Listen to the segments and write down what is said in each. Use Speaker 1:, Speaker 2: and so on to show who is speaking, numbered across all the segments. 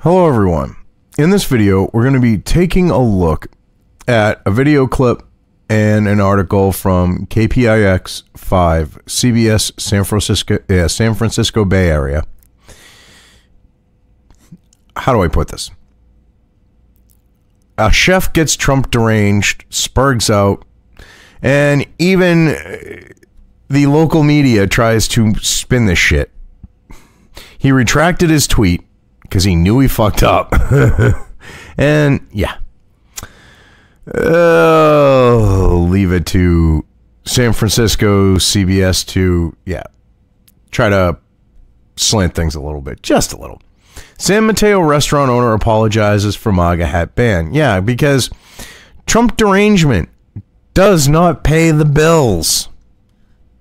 Speaker 1: Hello everyone. In this video, we're going to be taking a look at a video clip and an article from KPIX 5, CBS San Francisco Bay Area. How do I put this? A chef gets Trump deranged, spurgs out, and even the local media tries to spin this shit. He retracted his tweet because he knew he fucked up. And yeah. Leave it to San Francisco CBS to, try to slant things a little bit. Just a little. San Mateo restaurant owner apologizes for MAGA hat ban. Yeah, because Trump derangement does not pay the bills.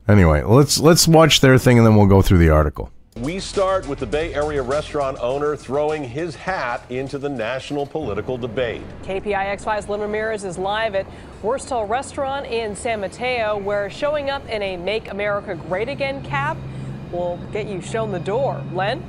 Speaker 1: Anyway, let's watch their thing and then we'll go through the article.
Speaker 2: We start with the Bay Area restaurant owner throwing his hat into the national political debate.
Speaker 3: KPIX5's Lynn Ramirez is live at Lopez-Alt restaurant in San Mateo, where showing up in a Make America Great Again cap will get you shown the door. Len?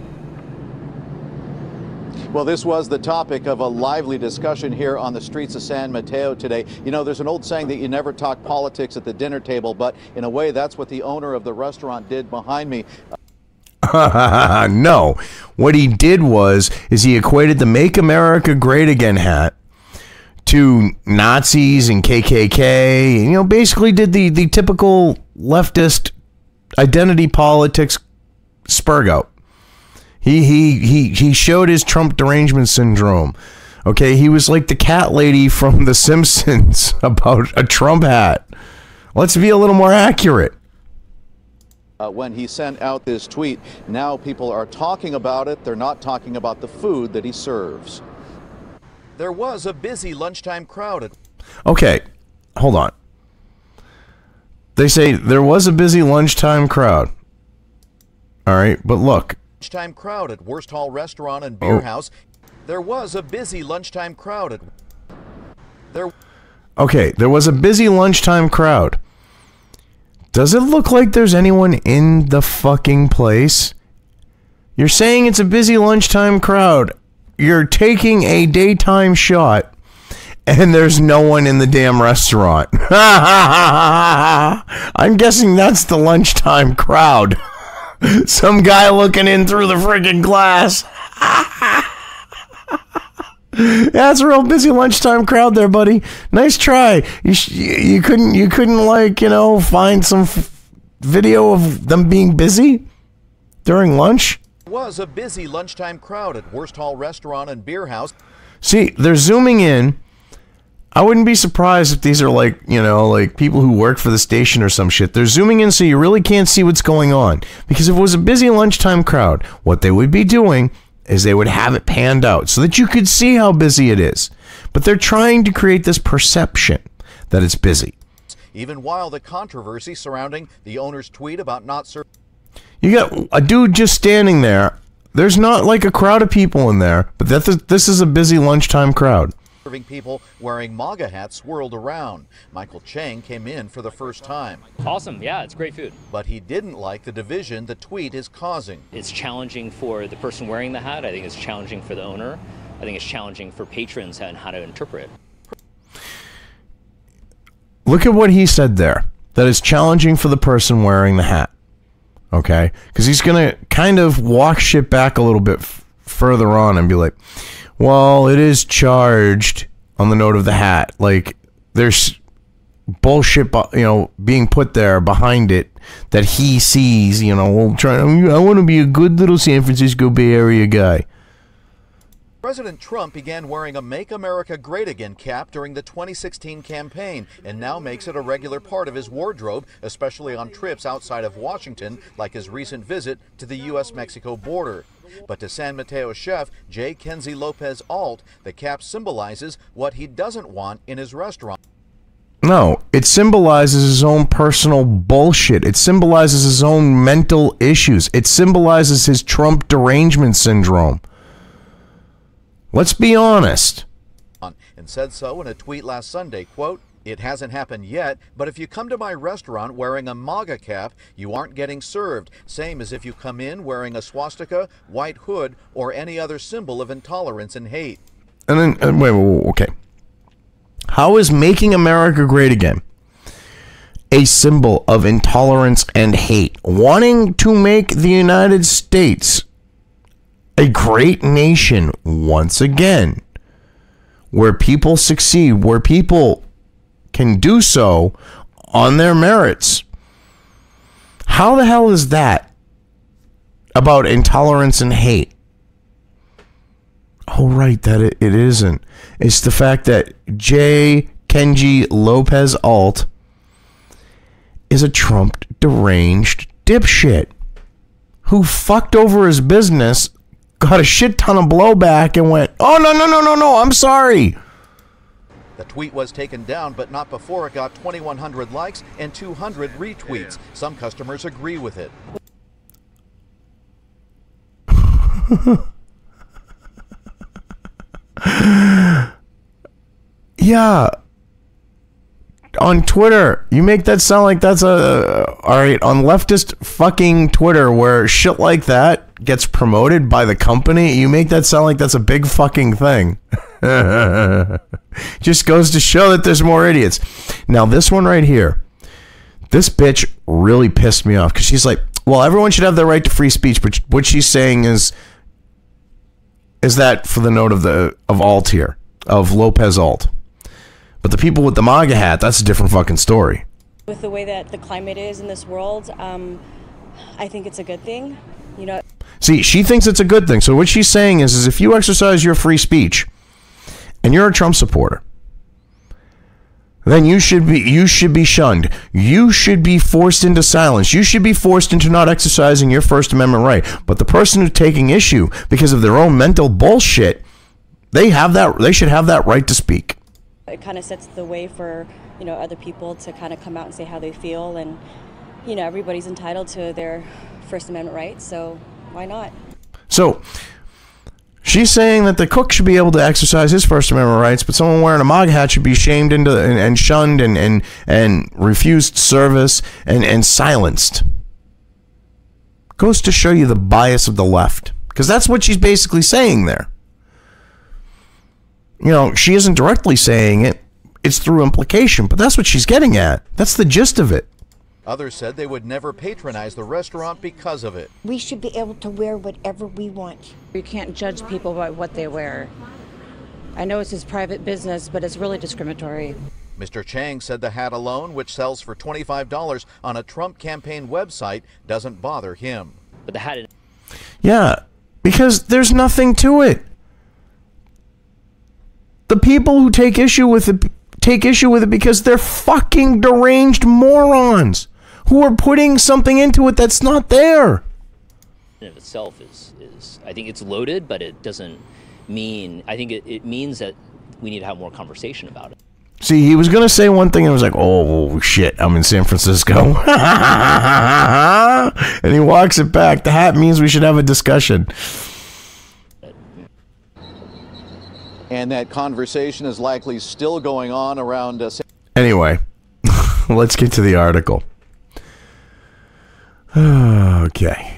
Speaker 4: Well, this was the topic of a lively discussion here on the streets of San Mateo today. You know, there's an old saying that you never talk politics at the dinner table, but in a way, that's what the owner of the restaurant did behind me.
Speaker 1: No, what he did is he equated the Make America Great Again hat to Nazis and KKK. You know, basically did the typical leftist identity politics spurg out. He showed his Trump derangement syndrome. Okay, he was like the cat lady from The Simpsons about a Trump hat. Let's be a little more accurate.
Speaker 4: When he sent out this tweet, now people are talking about it. They're not talking about the food that he serves. There was a busy lunchtime crowd.
Speaker 1: Okay, hold on. They say there was a busy lunchtime crowd. All right, but look.
Speaker 4: Lunchtime crowd at Lopez-Alt restaurant and beer house. There was a busy lunchtime crowd at
Speaker 1: Okay, there was a busy lunchtime crowd. Does it look like there's anyone in the fucking place? You're saying it's a busy lunchtime crowd. You're taking a daytime shot, and there's no one in the damn restaurant. I'm guessing that's the lunchtime crowd. Some guy looking in through the friggin' glass. Yeah, it's a real busy lunchtime crowd there, buddy. Nice try. You couldn't like, you know, find some video of them being busy during lunch?
Speaker 4: There was a busy lunchtime crowd at Lopez-Alt restaurant and beer house.
Speaker 1: See, they're zooming in. I wouldn't be surprised if these are like, you know, like people who work for the station or some shit. They're zooming in so you really can't see what's going on. Because if it was a busy lunchtime crowd, what they would be doing is they would have it panned out so that you could see how busy it is. But they're trying to create this perception that it's busy.
Speaker 4: Even while the controversy surrounding the owner's tweet about not serving.
Speaker 1: You got a dude just standing there. There's not like a crowd of people in there, but this is a busy lunchtime crowd.
Speaker 4: People wearing MAGA hats swirled around. Michael Chang came in for the first time.
Speaker 5: Awesome, yeah, it's great food.
Speaker 4: But he didn't like the division the tweet is causing.
Speaker 5: It's challenging for the person wearing the hat. I think it's challenging for the owner. I think it's challenging for patrons and how to interpret it.
Speaker 1: Look at what he said there. That is challenging for the person wearing the hat. Okay? Because he's going to kind of walk shit back a little bit further on and be like, well, it is charged on the note of the hat. Like, there's bullshit, you know, being put there behind it that he sees, you know, I want to be a good little San Francisco Bay Area guy.
Speaker 4: President Trump began wearing a Make America Great Again cap during the 2016 campaign and now makes it a regular part of his wardrobe, especially on trips outside of Washington, like his recent visit to the U.S.-Mexico border. But to San Mateo chef J. Kenzie Lopez-Alt, the cap symbolizes what he doesn't want in his restaurant.
Speaker 1: No, it symbolizes his own personal bullshit. It symbolizes his own mental issues. It symbolizes his Trump derangement syndrome. Let's be honest.
Speaker 4: And said so in a tweet last Sunday, quote, It hasn't happened yet, but if you come to my restaurant wearing a MAGA cap, you aren't getting served. Same as if you come in wearing a swastika, white hood, or any other symbol of intolerance and hate.
Speaker 1: And then, wait, okay. How is making America great again a symbol of intolerance and hate? Wanting to make the United States a great nation once again, where people succeed, where people can do so on their merits. How the hell is that about intolerance and hate? Oh, right, that it isn't. It's the fact that Kenji Lopez-Alt is a Trump deranged dipshit who fucked over his business, got a shit ton of blowback, and went, oh, no, I'm sorry.
Speaker 4: The tweet was taken down, but not before it got 2,100 likes and 200 retweets. Some customers agree with it.
Speaker 1: Yeah. On Twitter, you make that sound like that's alright, on leftist fucking Twitter where shit like that gets promoted by the company, you make that sound like that's a big fucking thing. Just goes to show that there's more idiots. Now this one right here, this bitch really pissed me off because she's like, well, everyone should have their right to free speech, but what she's saying is that for the note of Alt here, of Lopez-Alt. But the people with the MAGA hat, that's a different fucking story.
Speaker 6: With the way that the climate is in this world, I think it's a good thing. You know.
Speaker 1: See, she thinks it's a good thing. So what she's saying is if you exercise your free speech and you're a Trump supporter, then you should be shunned. You should be forced into silence. You should be forced into not exercising your First Amendment right. But the person who's taking issue because of their own mental bullshit, they should have that right to speak.
Speaker 6: It kind of sets the way for, you know, other people to kind of come out and say how they feel, and, you know, everybody's entitled to their First Amendment rights, so why not? So she's saying that the cook should be able to exercise his First Amendment rights, but someone wearing a MAGA hat should be shamed and shunned and refused service and silenced. Goes to show you the bias of the left, because that's what she's basically saying there. You know, she isn't directly saying it. It's through implication, but that's what she's getting at. That's the gist of it.
Speaker 4: Others said they would never patronize the restaurant because of it.
Speaker 7: We should be able to wear whatever we want.
Speaker 8: You can't judge people by what they wear. I know it's his private business, but it's really discriminatory.
Speaker 4: Mr. Chang said the hat alone, which sells for $25 on a Trump campaign website, doesn't bother him.
Speaker 5: But the hat...
Speaker 1: Yeah, because there's nothing to it. The people who take issue with it because they're fucking deranged morons who are putting something into it that's not there.
Speaker 5: In of itself is I think it's loaded, but it doesn't mean, I think it means that we need to have more conversation about it.
Speaker 1: See, he was going to say one thing and was like, oh shit, I'm in San Francisco. And he walks it back. The hat means we should have a discussion.
Speaker 4: And that conversation is likely still going on around...
Speaker 1: Anyway, let's get to the article. Okay.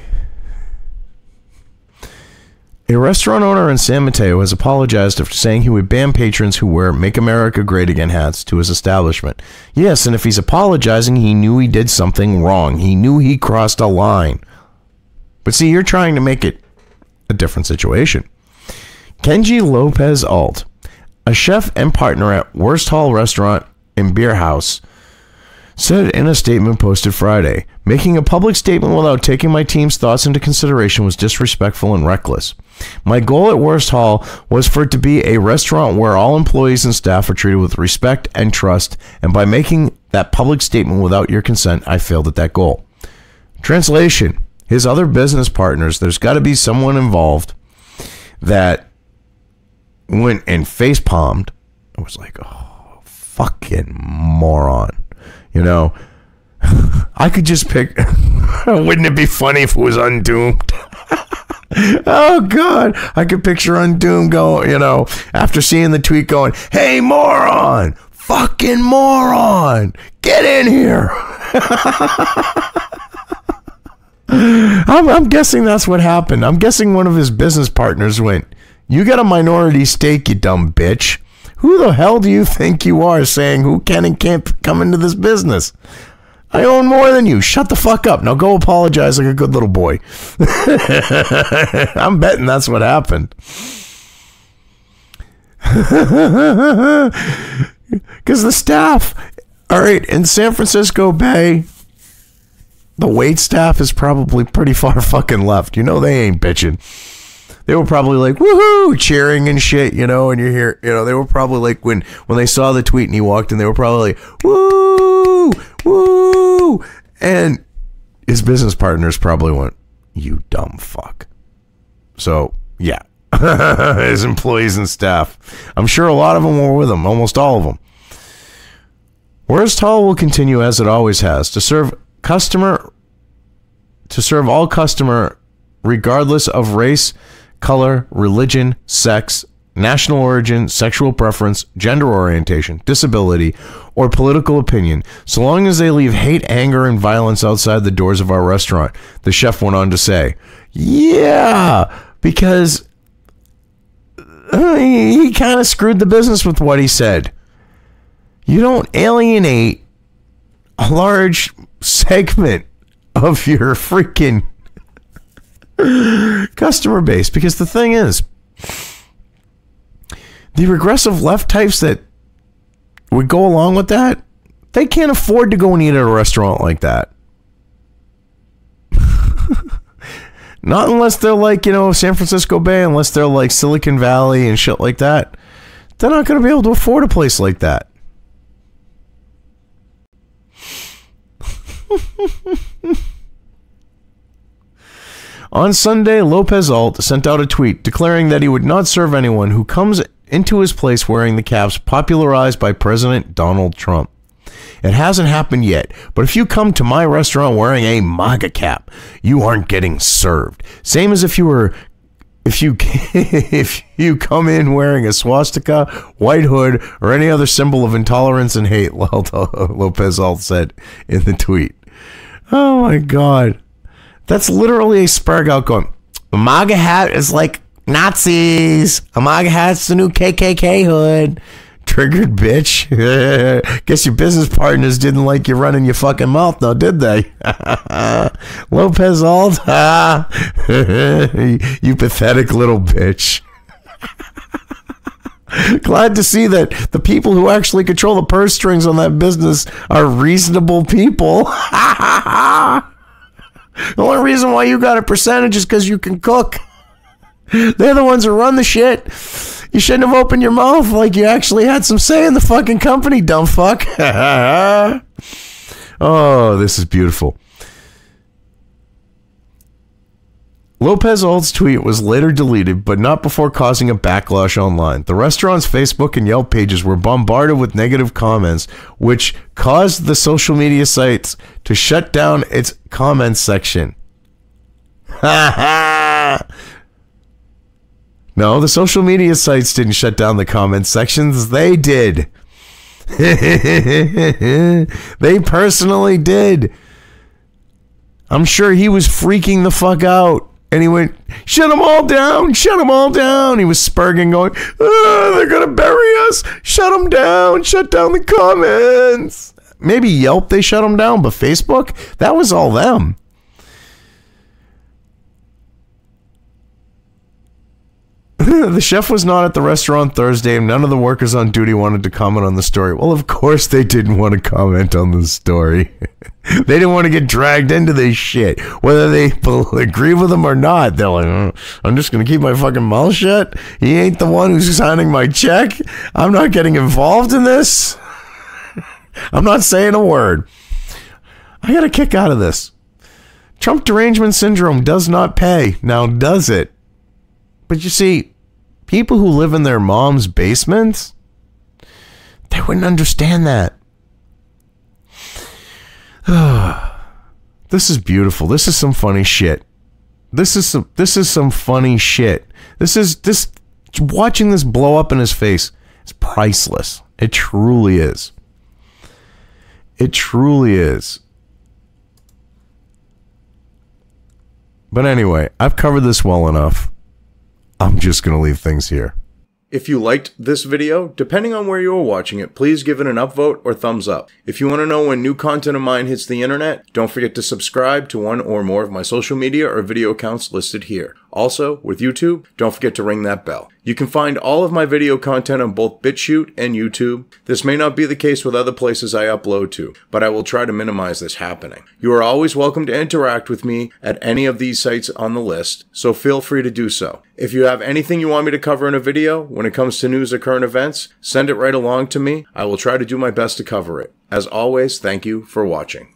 Speaker 1: A restaurant owner in San Mateo has apologized after saying he would ban patrons who wear Make America Great Again hats to his establishment. Yes, and if he's apologizing, he knew he did something wrong. He knew he crossed a line. But see, you're trying to make it a different situation. Kenji Lopez-Alt, a chef and partner at Lopez-Alt Restaurant and Beer House, said in a statement posted Friday, making a public statement without taking my team's thoughts into consideration was disrespectful and reckless. My goal at Lopez-Alt was for it to be a restaurant where all employees and staff are treated with respect and trust, and by making that public statement without your consent, I failed at that goal. Translation, his other business partners, there's got to be someone involved that went and face palmed. I was like, oh, fucking moron. You know, I could just pick. Wouldn't it be funny if it was Undoomed? Oh, God. I could picture Undoomed going, you know, after seeing the tweet going, hey, moron, fucking moron. Get in here. I'm guessing that's what happened. I'm guessing one of his business partners went, you got a minority stake, you dumb bitch. Who the hell do you think you are saying who can and can't come into this business? I own more than you. Shut the fuck up. Now go apologize like a good little boy. I'm betting that's what happened. Because the staff, all right, in San Francisco Bay, the wait staff is probably pretty far fucking left. You know, they ain't bitching. They were probably like, woohoo, cheering and shit, you know, and you hear, you know, they were probably like, when they saw the tweet and he walked in, they were probably like, woo, woo. And his business partners probably went, you dumb fuck. So, yeah. His employees and staff. I'm sure a lot of them were with him, almost all of them. Lopez-Alt will continue as it always has to serve all customer regardless of race, color, religion, sex, national origin, sexual preference, gender orientation, disability, or political opinion, so long as they leave hate, anger, and violence outside the doors of our restaurant, the chef went on to say. Yeah, because he kind of screwed the business with what he said. You don't alienate a large segment of your freaking customer base, because the thing is, the regressive left types that would go along with that, they can't afford to go and eat at a restaurant like that. Not unless they're like, you know, San Francisco Bay, unless they're like Silicon Valley and shit like that. They're not going to be able to afford a place like that. On Sunday, Lopez-Alt sent out a tweet declaring that he would not serve anyone who comes into his place wearing the caps popularized by President Donald Trump. It hasn't happened yet, but if you come to my restaurant wearing a MAGA cap, you aren't getting served. Same as if you come in wearing a swastika, white hood, or any other symbol of intolerance and hate, Lopez-Alt said in the tweet. Oh my God. That's literally a Spargout going, a MAGA hat is like Nazis. A MAGA hat's the new KKK hood. Triggered, bitch. Guess your business partners didn't like you running your fucking mouth, though, did they? Lopez-Alt? You pathetic little bitch. Glad to see that the people who actually control the purse strings on that business are reasonable people. The only reason why you got a percentage is because you can cook. They're the ones who run the shit. You shouldn't have opened your mouth like you actually had some say in the fucking company, dumb fuck. Oh, this is beautiful. Lopez-Alt's tweet was later deleted, but not before causing a backlash online. The restaurant's Facebook and Yelp pages were bombarded with negative comments, which caused the social media sites to shut down its comments section. No, the social media sites didn't shut down the comments sections. They did. They personally did. I'm sure he was freaking the fuck out. And he went, shut them all down, shut them all down. He was spurging, going, oh, they're going to bury us. Shut them down, shut down the comments. Maybe Yelp, they shut them down, but Facebook, that was all them. The chef was not at the restaurant Thursday, and none of the workers on duty wanted to comment on the story. Well, of course they didn't want to comment on the story. They didn't want to get dragged into this shit. Whether they agree with them or not, they're like, I'm just going to keep my fucking mouth shut. He ain't the one who's signing my check. I'm not getting involved in this. I'm not saying a word. I got a kick out of this. Trump derangement syndrome does not pay. Now, does it? But you see, people who live in their mom's basements, they wouldn't understand that. This is beautiful. This is some funny shit. This is some funny shit. Watching this blow up in his face It's priceless. It truly is. It truly is. But anyway, I've covered this well enough. I'm just going to leave things here. If you liked this video, depending on where you are watching it, please give it an upvote or thumbs up. If you want to know when new content of mine hits the internet, don't forget to subscribe to one or more of my social media or video accounts listed here. Also, with YouTube, don't forget to ring that bell. You can find all of my video content on both BitChute and YouTube. This may not be the case with other places I upload to, but I will try to minimize this happening. You are always welcome to interact with me at any of these sites on the list, so feel free to do so. If you have anything you want me to cover in a video, when it comes to news or current events, send it right along to me. I will try to do my best to cover it. As always, thank you for watching.